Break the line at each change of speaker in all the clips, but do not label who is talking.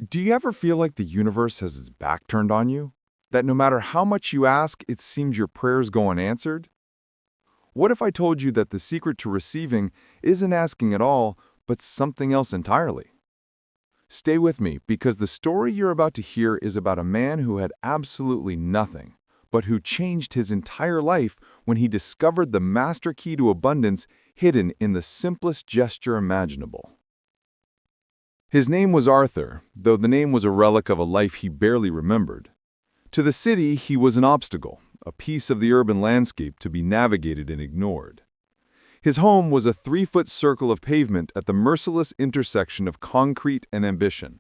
Do you ever feel like the universe has its back turned on you? That no matter how much you ask, it seems your prayers go unanswered? What if I told you that the secret to receiving isn't asking at all, but something else entirely? Stay with me, because the story you're about to hear is about a man who had absolutely nothing, but who changed his entire life when he discovered the master key to abundance hidden in the simplest gesture imaginable. His name was Arthur, though the name was a relic of a life he barely remembered. To the city, he was an obstacle, a piece of the urban landscape to be navigated and ignored. His home was a 3-foot circle of pavement at the merciless intersection of concrete and ambition,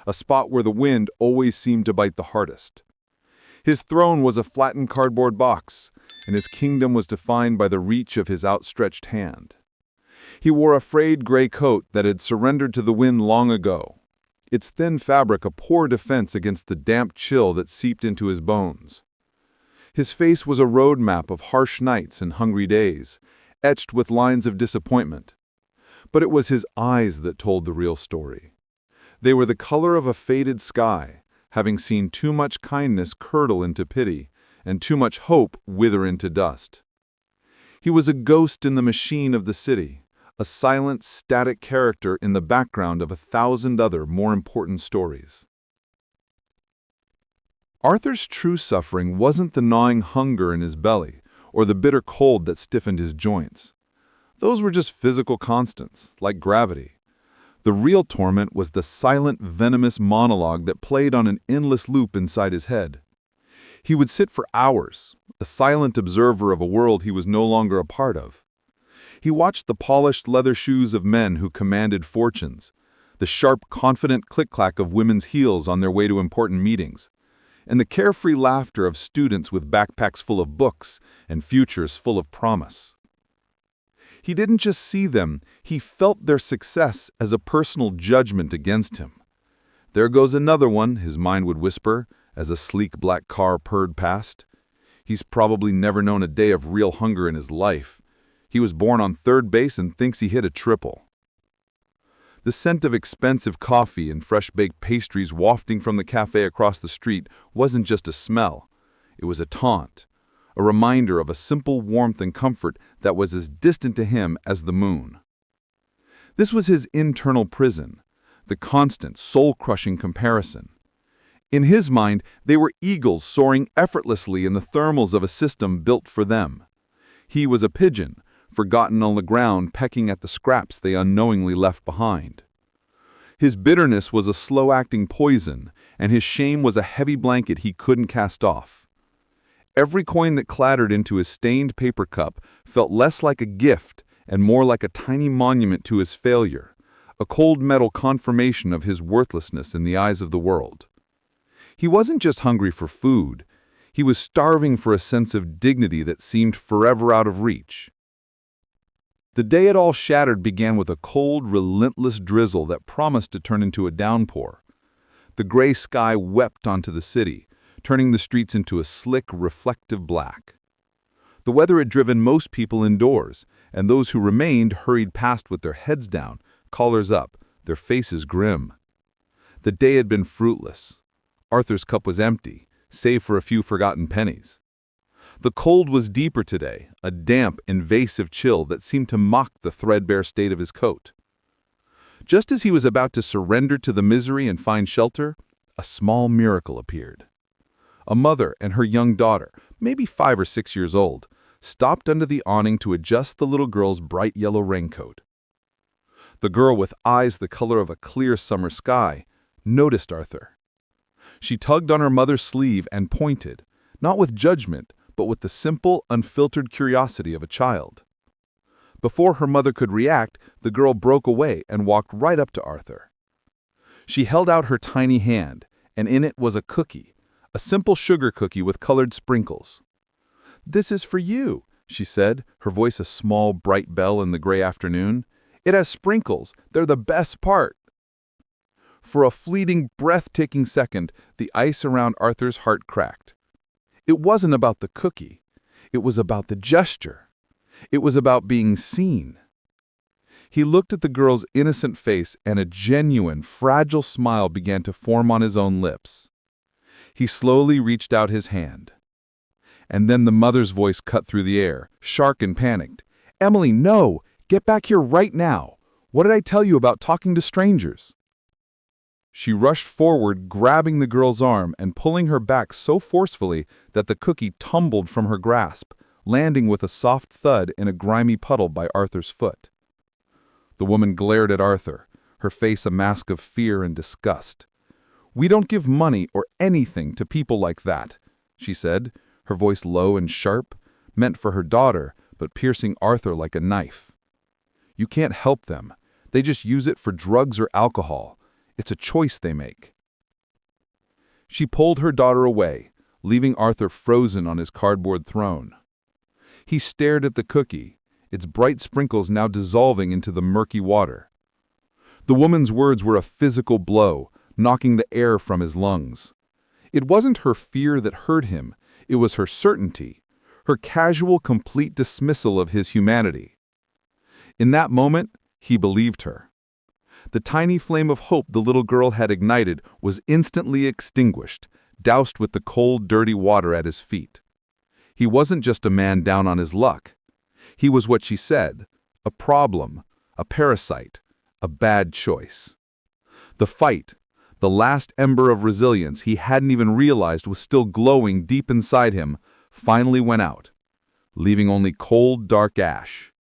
a spot where the wind always seemed to bite the hardest. His throne was a flattened cardboard box, and his kingdom was defined by the reach of his outstretched hand. He wore a frayed gray coat that had surrendered to the wind long ago, its thin fabric a poor defense against the damp chill that seeped into his bones. His face was a road map of harsh nights and hungry days, etched with lines of disappointment. But it was his eyes that told the real story. They were the color of a faded sky, having seen too much kindness curdle into pity, and too much hope wither into dust. He was a ghost in the machine of the city, a silent, static character in the background of 1,000 other more important stories. Arthur's true suffering wasn't the gnawing hunger in his belly, or the bitter cold that stiffened his joints. Those were just physical constants, like gravity. The real torment was the silent, venomous monologue that played on an endless loop inside his head. He would sit for hours, a silent observer of a world he was no longer a part of. He watched the polished leather shoes of men who commanded fortunes, the sharp, confident click-clack of women's heels on their way to important meetings, and the carefree laughter of students with backpacks full of books and futures full of promise. He didn't just see them, he felt their success as a personal judgment against him. "There goes another one," his mind would whisper, as a sleek black car purred past. "He's probably never known a day of real hunger in his life. He was born on third base and thinks he hit a triple." The scent of expensive coffee and fresh-baked pastries wafting from the cafe across the street wasn't just a smell. It was a taunt, a reminder of a simple warmth and comfort that was as distant to him as the moon. This was his internal prison, the constant, soul-crushing comparison. In his mind, they were eagles soaring effortlessly in the thermals of a system built for them. He was a pigeon, forgotten on the ground, pecking at the scraps they unknowingly left behind. His bitterness was a slow-acting poison, and his shame was a heavy blanket he couldn't cast off. Every coin that clattered into his stained paper cup felt less like a gift and more like a tiny monument to his failure, a cold metal confirmation of his worthlessness in the eyes of the world. He wasn't just hungry for food, he was starving for a sense of dignity that seemed forever out of reach. The day it all shattered began with a cold, relentless drizzle that promised to turn into a downpour. The gray sky wept onto the city, turning the streets into a slick, reflective black. The weather had driven most people indoors, and those who remained hurried past with their heads down, collars up, their faces grim. The day had been fruitless. Arthur's cup was empty, save for a few forgotten pennies. The cold was deeper today, a damp, invasive chill that seemed to mock the threadbare state of his coat. Just as he was about to surrender to the misery and find shelter, a small miracle appeared. A mother and her young daughter, maybe 5 or 6 years old, stopped under the awning to adjust the little girl's bright yellow raincoat. The girl, with eyes the color of a clear summer sky, noticed Arthur. She tugged on her mother's sleeve and pointed, not with judgment, but with the simple, unfiltered curiosity of a child. Before her mother could react, the girl broke away and walked right up to Arthur. She held out her tiny hand, and in it was a cookie, a simple sugar cookie with colored sprinkles. "This is for you," she said, her voice a small, bright bell in the gray afternoon. "It has sprinkles. They're the best part." For a fleeting, breathtaking second, the ice around Arthur's heart cracked. It wasn't about the cookie. It was about the gesture. It was about being seen. He looked at the girl's innocent face, and a genuine, fragile smile began to form on his own lips. He slowly reached out his hand. And then the mother's voice cut through the air, sharp and panicked. "Emily, no! Get back here right now! What did I tell you about talking to strangers?" She rushed forward, grabbing the girl's arm and pulling her back so forcefully that the cookie tumbled from her grasp, landing with a soft thud in a grimy puddle by Arthur's foot. The woman glared at Arthur, her face a mask of fear and disgust. "We don't give money or anything to people like that," she said, her voice low and sharp, meant for her daughter, but piercing Arthur like a knife. "You can't help them. They just use it for drugs or alcohol. It's a choice they make." She pulled her daughter away, leaving Arthur frozen on his cardboard throne. He stared at the cookie, its bright sprinkles now dissolving into the murky water. The woman's words were a physical blow, knocking the air from his lungs. It wasn't her fear that hurt him, it was her certainty, her casual, complete dismissal of his humanity. In that moment, he believed her. The tiny flame of hope the little girl had ignited was instantly extinguished, doused with the cold, dirty water at his feet. He wasn't just a man down on his luck. He was what she said, a problem, a parasite, a bad choice. The fight, the last ember of resilience he hadn't even realized was still glowing deep inside him, finally went out, leaving only cold, dark ash.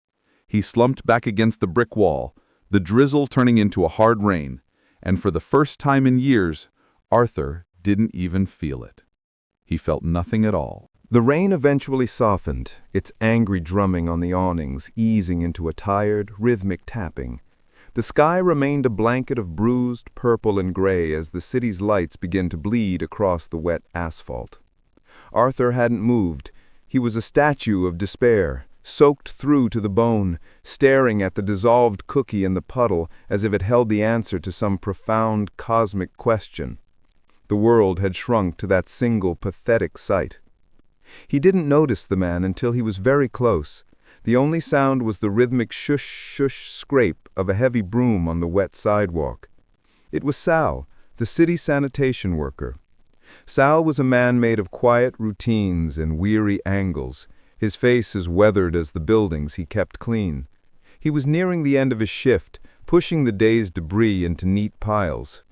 He slumped back against the brick wall, the drizzle turning into a hard rain, and for the first time in years, Arthur didn't even feel it. He felt nothing at all.
The rain eventually softened, its angry drumming on the awnings easing into a tired, rhythmic tapping. The sky remained a blanket of bruised purple and gray as the city's lights began to bleed across the wet asphalt. Arthur hadn't moved. He was a statue of despair, soaked through to the bone, staring at the dissolved cookie in the puddle as if it held the answer to some profound cosmic question. The world had shrunk to that single pathetic sight. He didn't notice the man until he was very close. The only sound was the rhythmic shush-shush scrape of a heavy broom on the wet sidewalk. It was Sal, the city sanitation worker. Sal was a man made of quiet routines and weary angles, his face as weathered as the buildings he kept clean. He was nearing the end of his shift, pushing the day's debris into neat piles.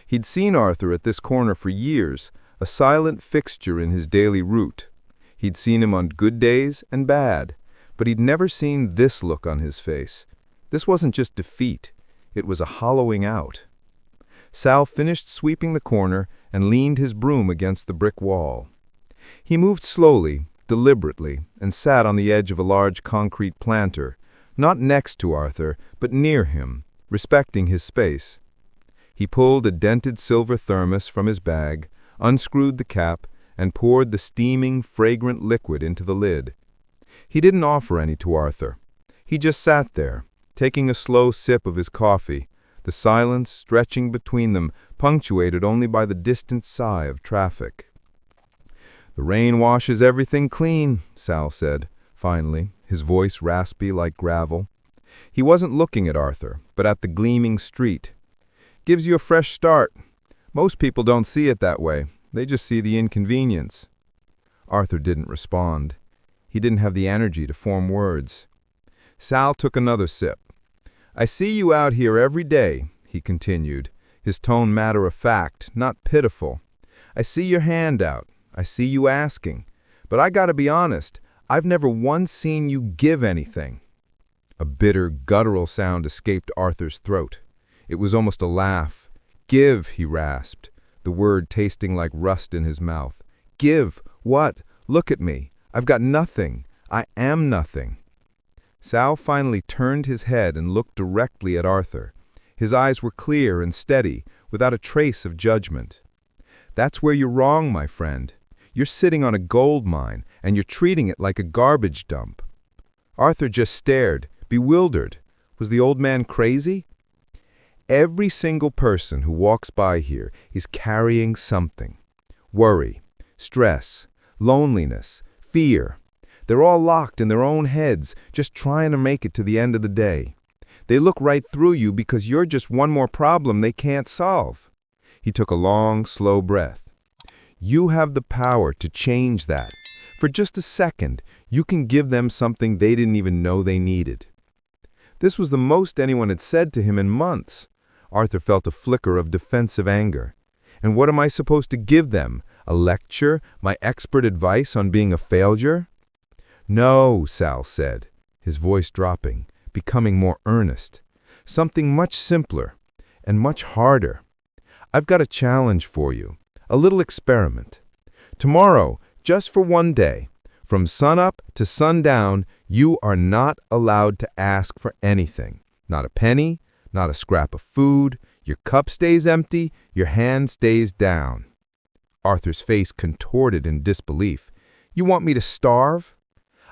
He'd seen Arthur at this corner for years, a silent fixture in his daily route. He'd seen him on good days and bad, but he'd never seen this look on his face. This wasn't just defeat, it was a hollowing out. Sal finished sweeping the corner and leaned his broom against the brick wall. He moved slowly, deliberately, and sat on the edge of a large concrete planter, not next to Arthur, but near him, respecting his space. He pulled a dented silver thermos from his bag, unscrewed the cap, and poured the steaming, fragrant liquid into the lid. He didn't offer any to Arthur. He just sat there, taking a slow sip of his coffee, the silence stretching between them, punctuated only by the distant sigh of traffic. "The rain washes everything clean," Sal said, finally, his voice raspy like gravel. He wasn't looking at Arthur, but at the gleaming street. "Gives you a fresh start. Most people don't see it that way. They just see the inconvenience." Arthur didn't respond. He didn't have the energy to form words. Sal took another sip. "I see you out here every day," he continued, his tone matter-of-fact, not pitiful. "I see your hand out. I see you asking. But I gotta be honest, I've never once seen you give anything." A bitter, guttural sound escaped Arthur's throat. It was almost a laugh. "Give," he rasped, the word tasting like rust in his mouth. "Give? What? Look at me. I've got nothing. I am nothing." Sal finally turned his head and looked directly at Arthur. His eyes were clear and steady, without a trace of judgment. "That's where you're wrong, my friend. You're sitting on a gold mine, and you're treating it like a garbage dump." Arthur just stared, bewildered. Was the old man crazy? Every single person who walks by here is carrying something. Worry, stress, loneliness, fear. They're all locked in their own heads, just trying to make it to the end of the day. They look right through you because you're just one more problem they can't solve. He took a long, slow breath. You have the power to change that. For just a second, you can give them something they didn't even know they needed. This was the most anyone had said to him in months. Arthur felt a flicker of defensive anger. And what am I supposed to give them? A lecture? My expert advice on being a failure? No, Sal said, his voice dropping, becoming more earnest. Something much simpler and much harder. I've got a challenge for you, a little experiment. Tomorrow, just for one day, from sunup to sundown, you are not allowed to ask for anything. Not a penny, not a scrap of food. Your cup stays empty, your hand stays down. Arthur's face contorted in disbelief. You want me to starve?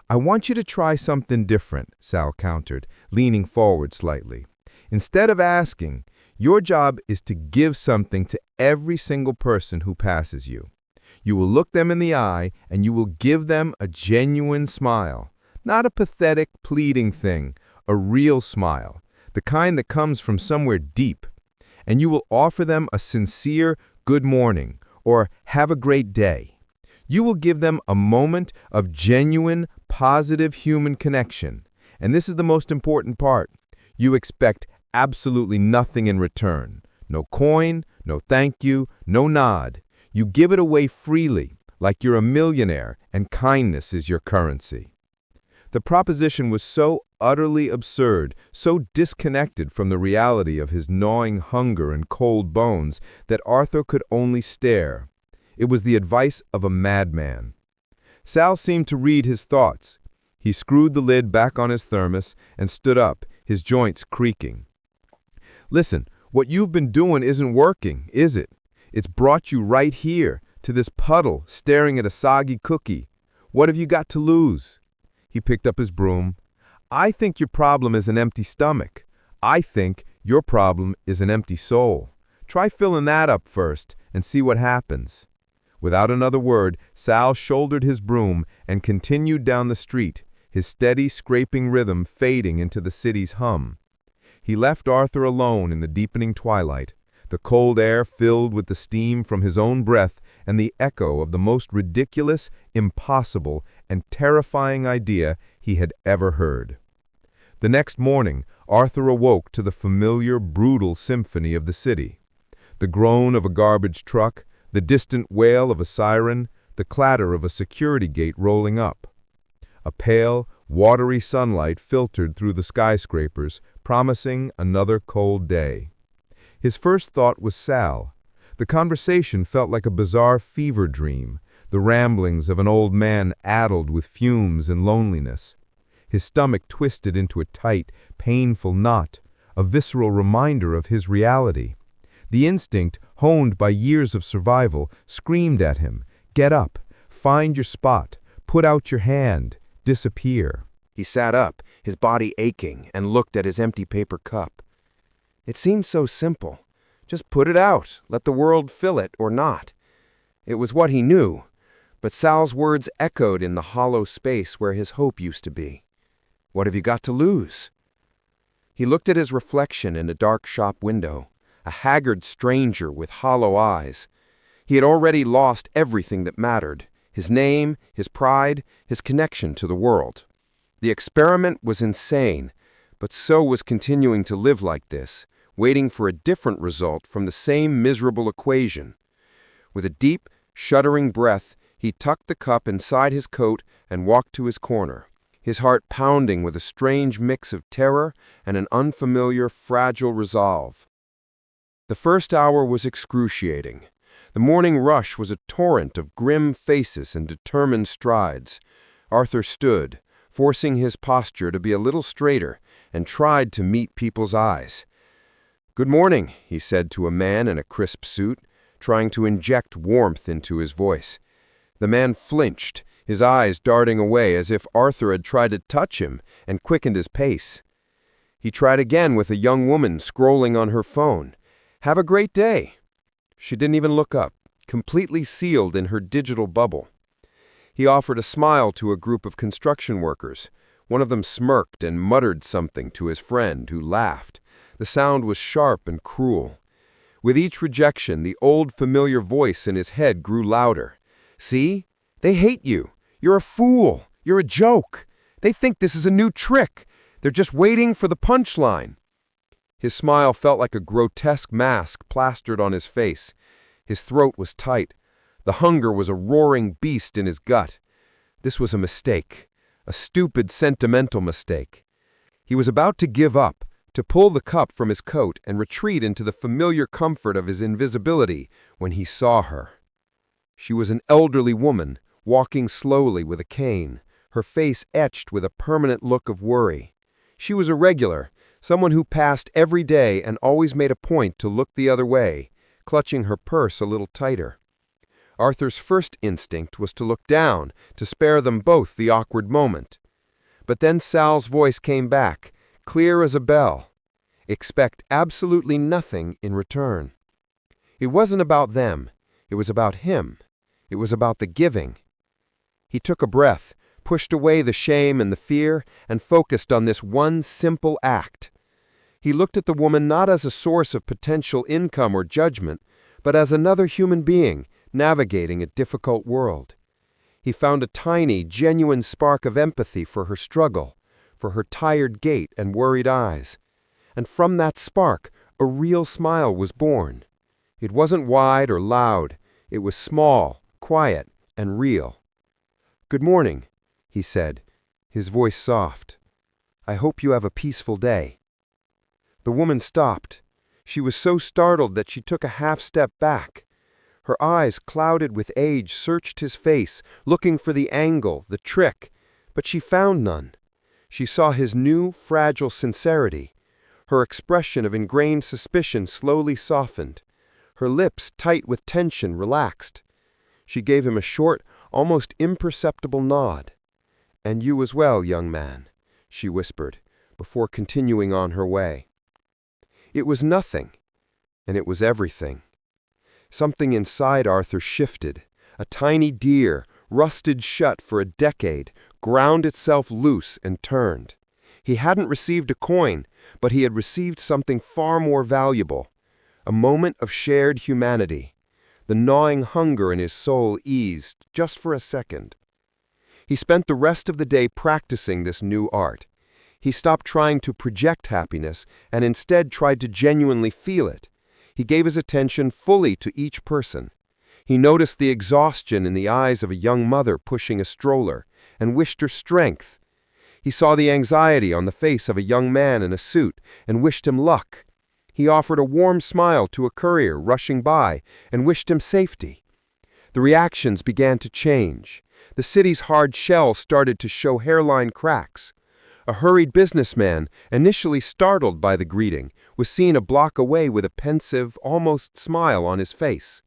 I want you to try something different, Sal countered, leaning forward slightly. Instead of asking, your job is to give something to every single person who passes you. You will look them in the eye and you will give them a genuine smile. Not a pathetic, pleading thing, a real smile, the kind that comes from somewhere deep. And you will offer them a sincere good morning or have a great day. You will give them a moment of genuine, positive human connection. And this is the most important part. You expect absolutely nothing in return. No coin, no thank you, no nod. You give it away freely, like you're a millionaire, and kindness is your currency. The proposition was so utterly absurd, so disconnected from the reality of his gnawing hunger and cold bones, that Arthur could only stare. It was the advice of a madman. Sal seemed to read his thoughts. He screwed the lid back on his thermos and stood up, his joints creaking. Listen, what you've been doing isn't working, is it? It's brought you right here, to this puddle, staring at a soggy cookie. What have you got to lose? He picked up his broom. I think your problem is an empty stomach. I think your problem is an empty soul. Try filling that up first and see what happens. Without another word, Sal shouldered his broom and continued down the street, his steady, scraping rhythm fading into the city's hum. He left Arthur alone in the deepening twilight, the cold air filled with the steam from his own breath and the echo of the most ridiculous, impossible, and terrifying idea he had ever heard. The next morning, Arthur awoke to the familiar, brutal symphony of the city. The groan of a garbage truck, the distant wail of a siren, the clatter of a security gate rolling up. A pale, watery sunlight filtered through the skyscrapers, promising another cold day. His first thought was Sal. The conversation felt like a bizarre fever dream, the ramblings of an old man addled with fumes and loneliness. His stomach twisted into a tight, painful knot, a visceral reminder of his reality. The instinct, honed by years of survival, screamed at him, "Get up, find your spot, put out your hand, disappear."
He sat up, his body aching, and looked at his empty paper cup. It seemed so simple. Just put it out, let the world fill it or not. It was what he knew, but Sal's words echoed in the hollow space where his hope used to be. What have you got to lose? He looked at his reflection in a dark shop window, a haggard stranger with hollow eyes. He had already lost everything that mattered, his name, his pride, his connection to the world. The experiment was insane, but so was continuing to live like this, waiting for a different result from the same miserable equation. With a deep, shuddering breath, he tucked the cup inside his coat and walked to his corner, his heart pounding with a strange mix of terror and an unfamiliar, fragile resolve. The first hour was excruciating. The morning rush was a torrent of grim faces and determined strides. Arthur stood, forcing his posture to be a little straighter, and tried to meet people's eyes. "Good morning," he said to a man in a crisp suit, trying to inject warmth into his voice. The man flinched, his eyes darting away as if Arthur had tried to touch him, and quickened his pace. He tried again with a young woman scrolling on her phone. "Have a great day." She didn't even look up, completely sealed in her digital bubble. He offered a smile to a group of construction workers. One of them smirked and muttered something to his friend, who laughed. The sound was sharp and cruel. With each rejection, the old familiar voice in his head grew louder. "See? They hate you. You're a fool. You're a joke. They think this is a new trick. They're just waiting for the punchline." His smile felt like a grotesque mask plastered on his face. His throat was tight. The hunger was a roaring beast in his gut. This was a mistake, a stupid, sentimental mistake. He was about to give up, to pull the cup from his coat and retreat into the familiar comfort of his invisibility, when he saw her. She was an elderly woman, walking slowly with a cane, her face etched with a permanent look of worry. She was a regular, someone who passed every day and always made a point to look the other way, clutching her purse a little tighter. Arthur's first instinct was to look down, to spare them both the awkward moment. But then Sal's voice came back, clear as a bell. Expect absolutely nothing in return. It wasn't about them. It was about him. It was about the giving. He took a breath, pushed away the shame and the fear, and focused on this one simple act. He looked at the woman not as a source of potential income or judgment, but as another human being navigating a difficult world. He found a tiny, genuine spark of empathy for her struggle, for her tired gait and worried eyes. And from that spark, a real smile was born. It wasn't wide or loud. It was small, quiet, and real. "Good morning," he said, his voice soft. "I hope you have a peaceful day." The woman stopped. She was so startled that she took a half-step back. Her eyes, clouded with age, searched his face, looking for the angle, the trick, but she found none. She saw his new, fragile sincerity. Her expression of ingrained suspicion slowly softened. Her lips, tight with tension, relaxed. She gave him a short, almost imperceptible nod. "And you as well, young man," she whispered, before continuing on her way. It was nothing, and it was everything. Something inside Arthur shifted. A tiny deer, rusted shut for a decade, ground itself loose and turned. He hadn't received a coin, but he had received something far more valuable. A moment of shared humanity. The gnawing hunger in his soul eased, just for a second. He spent the rest of the day practicing this new art. He stopped trying to project happiness and instead tried to genuinely feel it. He gave his attention fully to each person. He noticed the exhaustion in the eyes of a young mother pushing a stroller and wished her strength. He saw the anxiety on the face of a young man in a suit and wished him luck. He offered a warm smile to a courier rushing by and wished him safety. The reactions began to change. The city's hard shell started to show hairline cracks. A hurried businessman, initially startled by the greeting, was seen a block away with a pensive, almost smile on his face.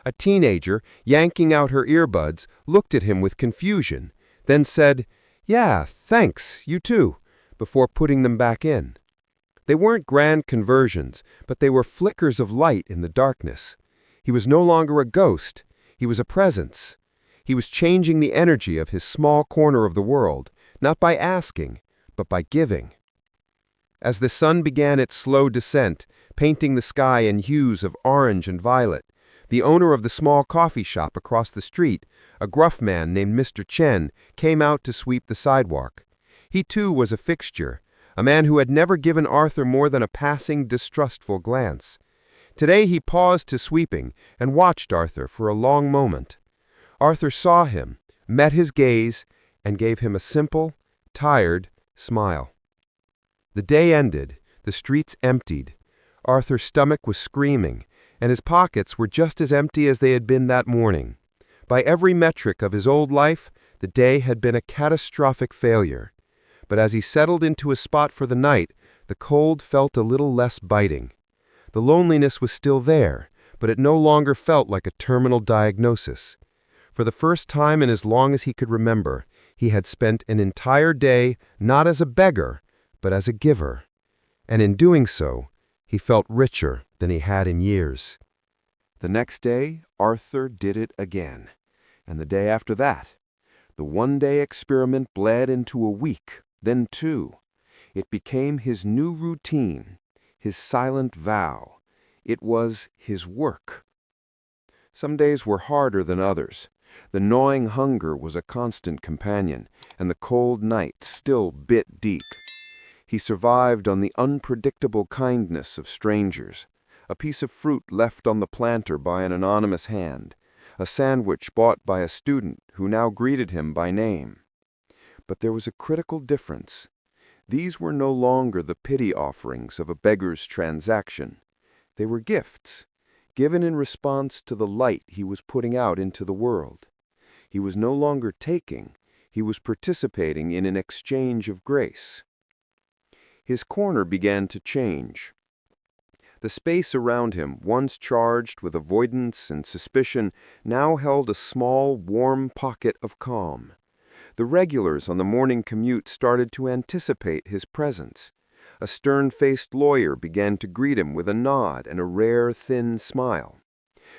A teenager, yanking out her earbuds, looked at him with confusion, then said, "Yeah, thanks, you too," before putting them back in. They weren't grand conversions, but they were flickers of light in the darkness. He was no longer a ghost. He was a presence. He was changing the energy of his small corner of the world, not by asking, but by giving. As the sun began its slow descent, painting the sky in hues of orange and violet, the owner of the small coffee shop across the street, a gruff man named Mr. Chen, came out to sweep the sidewalk. He too was a fixture, a man who had never given Arthur more than a passing, distrustful glance. Today he paused to sweeping and watched Arthur for a long moment. Arthur saw him, met his gaze, and gave him a simple, tired smile. The day ended, the streets emptied. Arthur's stomach was screaming, and his pockets were just as empty as they had been that morning. By every metric of his old life, the day had been a catastrophic failure. But as he settled into a spot for the night, the cold felt a little less biting. The loneliness was still there, but it no longer felt like a terminal diagnosis. For the first time in as long as he could remember, he had spent an entire day not as a beggar, but as a giver. And in doing so, he felt richer than he had in years. The next day, Arthur did it again. And the day after that. The one-day experiment bled into a week, then two. It became his new routine, his silent vow. It was his work. Some days were harder than others. The gnawing hunger was a constant companion, and the cold night still bit deep. He survived on the unpredictable kindness of strangers, a piece of fruit left on the planter by an anonymous hand, a sandwich bought by a student who now greeted him by name. But there was a critical difference. These were no longer the pity offerings of a beggar's transaction. They were gifts, given in response to the light he was putting out into the world. He was no longer taking, he was participating in an exchange of grace. His corner began to change. The space around him, once charged with avoidance and suspicion, now held a small, warm pocket of calm. The regulars on the morning commute started to anticipate his presence. A stern-faced lawyer began to greet him with a nod and a rare, thin smile.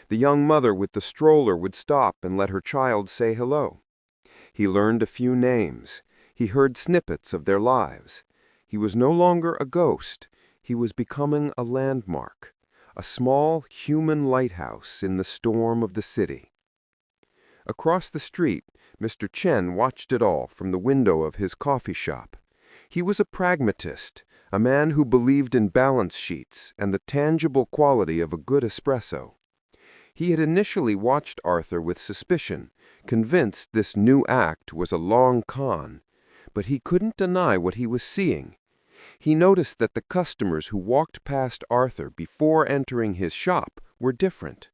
The young mother with the stroller would stop and let her child say hello. He learned a few names. He heard snippets of their lives. He was no longer a ghost. He was becoming a landmark, a small human lighthouse in the storm of the city. Across the street, Mr. Chen watched it all from the window of his coffee shop. He was a pragmatist, a man who believed in balance sheets and the tangible quality of a good espresso. He had initially watched Arthur with suspicion, convinced this new act was a long con, but he couldn't deny what he was seeing. He noticed that the customers who walked past Arthur before entering his shop were different.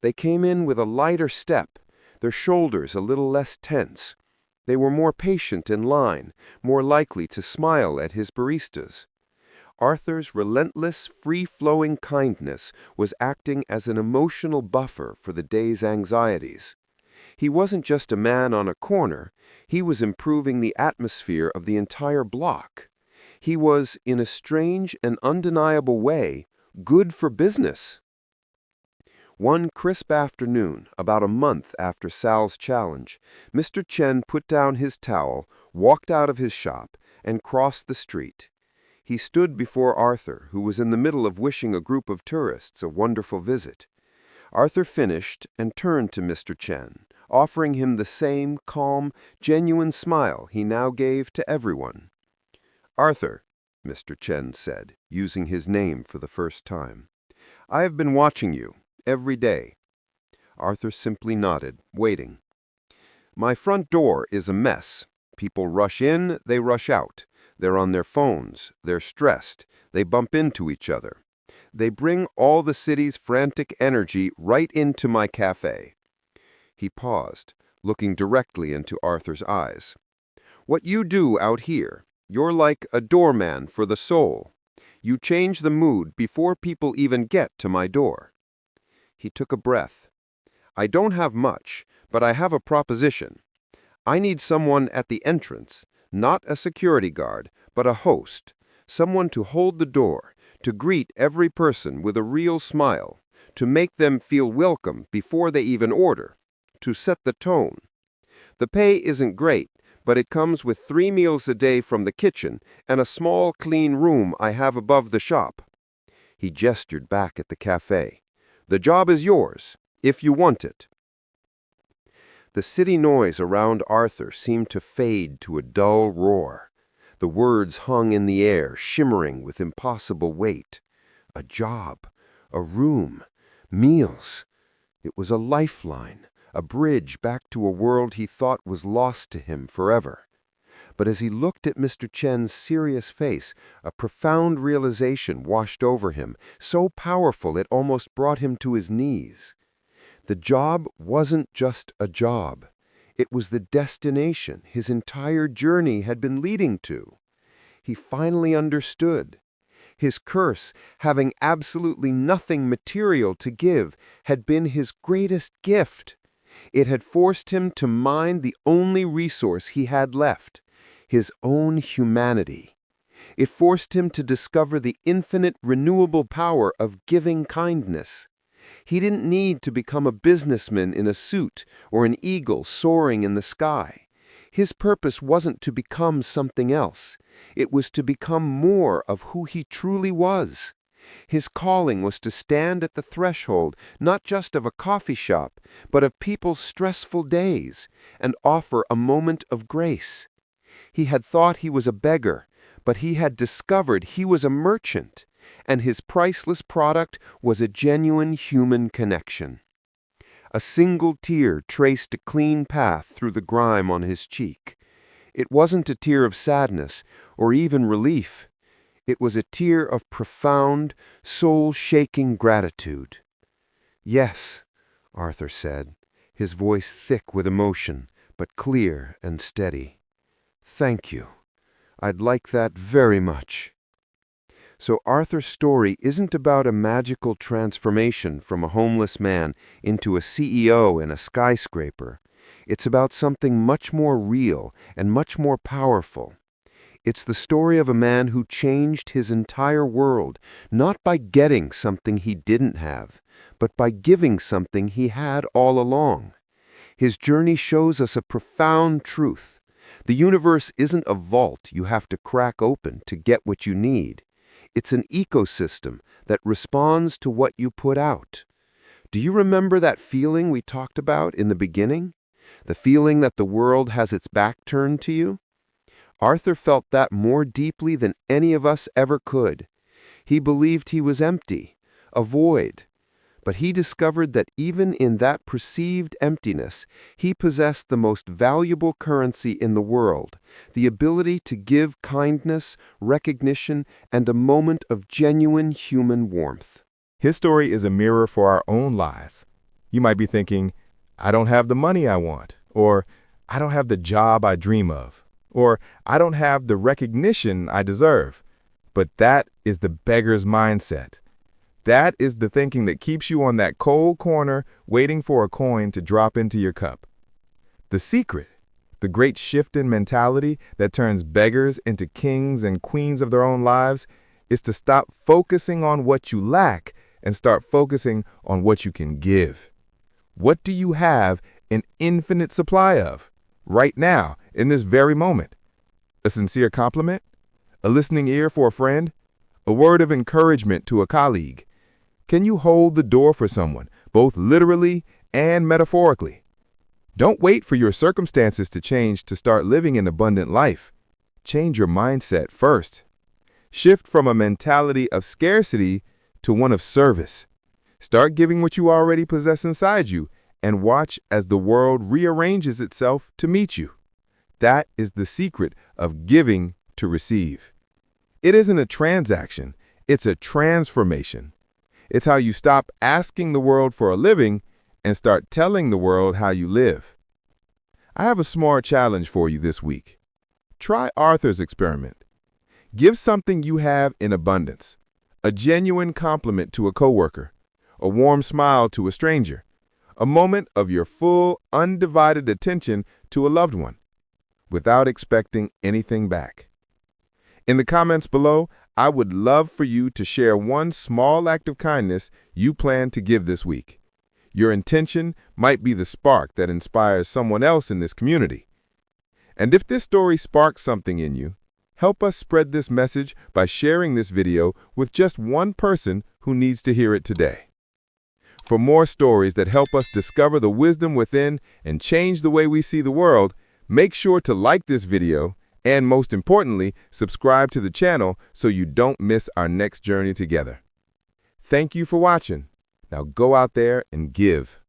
They came in with a lighter step, their shoulders a little less tense. They were more patient in line, more likely to smile at his baristas. Arthur's relentless, free-flowing kindness was acting as an emotional buffer for the day's anxieties. He wasn't just a man on a corner, he was improving the atmosphere of the entire block. He was, in a strange and undeniable way, good for business. One crisp afternoon, about a month after Sal's challenge, Mr. Chen put down his towel, walked out of his shop, and crossed the street. He stood before Arthur, who was in the middle of wishing a group of tourists a wonderful visit. Arthur finished and turned to Mr. Chen, offering him the same calm, genuine smile he now gave to everyone. "Arthur," Mr. Chen said, using his name for the first time, "I have been watching you, every day." Arthur simply nodded, waiting. "My front door is a mess. People rush in, they rush out. They're on their phones, they're stressed, they bump into each other. They bring all the city's frantic energy right into my cafe." He paused, looking directly into Arthur's eyes. "What you do out here, you're like a doorman for the soul. You change the mood before people even get to my door." He took a breath. "I don't have much, but I have a proposition. I need someone at the entrance, not a security guard, but a host, someone to hold the door, to greet every person with a real smile, to make them feel welcome before they even order, to set the tone. The pay isn't great, but it comes with 3 meals a day from the kitchen and a small, clean room I have above the shop." He gestured back at the cafe. "The job is yours, if you want it." The city noise around Arthur seemed to fade to a dull roar. The words hung in the air, shimmering with impossible weight. A job, a room, meals. It was a lifeline, a bridge back to a world he thought was lost to him forever. But as he looked at Mr. Chen's serious face, a profound realization washed over him, so powerful it almost brought him to his knees. The job wasn't just a job. It was the destination his entire journey had been leading to. He finally understood. His curse, having absolutely nothing material to give, had been his greatest gift. It had forced him to mine the only resource he had left, his own humanity. It forced him to discover the infinite renewable power of giving kindness. He didn't need to become a businessman in a suit or an eagle soaring in the sky. His purpose wasn't to become something else. It was to become more of who he truly was. His calling was to stand at the threshold, not just of a coffee shop, but of people's stressful days, and offer a moment of grace. He had thought he was a beggar, but he had discovered he was a merchant, and his priceless product was a genuine human connection. A single tear traced a clean path through the grime on his cheek. It wasn't a tear of sadness, or even relief. It was a tear of profound, soul-shaking gratitude. "Yes," Arthur said, his voice thick with emotion, but clear and steady. "Thank you. I'd like that very much." So Arthur's story isn't about a magical transformation from a homeless man into a CEO in a skyscraper. It's about something much more real and much more powerful. It's the story of a man who changed his entire world, not by getting something he didn't have, but by giving something he had all along. His journey shows us a profound truth. The universe isn't a vault you have to crack open to get what you need. It's an ecosystem that responds to what you put out. Do you remember that feeling we talked about in the beginning? The feeling that the world has its back turned to you? Arthur felt that more deeply than any of us ever could. He believed he was empty, a void. But he discovered that even in that perceived emptiness, he possessed the most valuable currency in the world, the ability to give kindness, recognition, and a moment of genuine human warmth.
His story is a mirror for our own lives. You might be thinking, I don't have the money I want, or I don't have the job I dream of, or I don't have the recognition I deserve. But that is the beggar's mindset. That is the thinking that keeps you on that cold corner waiting for a coin to drop into your cup. The secret, the great shift in mentality that turns beggars into kings and queens of their own lives, is to stop focusing on what you lack and start focusing on what you can give. What do you have an infinite supply of right now in this very moment? A sincere compliment? A listening ear for a friend? A word of encouragement to a colleague? Can you hold the door for someone, both literally and metaphorically? Don't wait for your circumstances to change to start living an abundant life. Change your mindset first. Shift from a mentality of scarcity to one of service. Start giving what you already possess inside you and watch as the world rearranges itself to meet you. That is the secret of giving to receive. It isn't a transaction, it's a transformation. It's how you stop asking the world for a living and start telling the world how you live. I have a smart challenge for you this week. Try Arthur's experiment. Give something you have in abundance, a genuine compliment to a coworker, a warm smile to a stranger, a moment of your full, undivided attention to a loved one, without expecting anything back. In the comments below, I would love for you to share one small act of kindness you plan to give this week. Your intention might be the spark that inspires someone else in this community. And if this story sparks something in you, help us spread this message by sharing this video with just one person who needs to hear it today. For more stories that help us discover the wisdom within and change the way we see the world, make sure to like this video and, most importantly, subscribe to the channel so you don't miss our next journey together. Thank you for watching. Now go out there and give.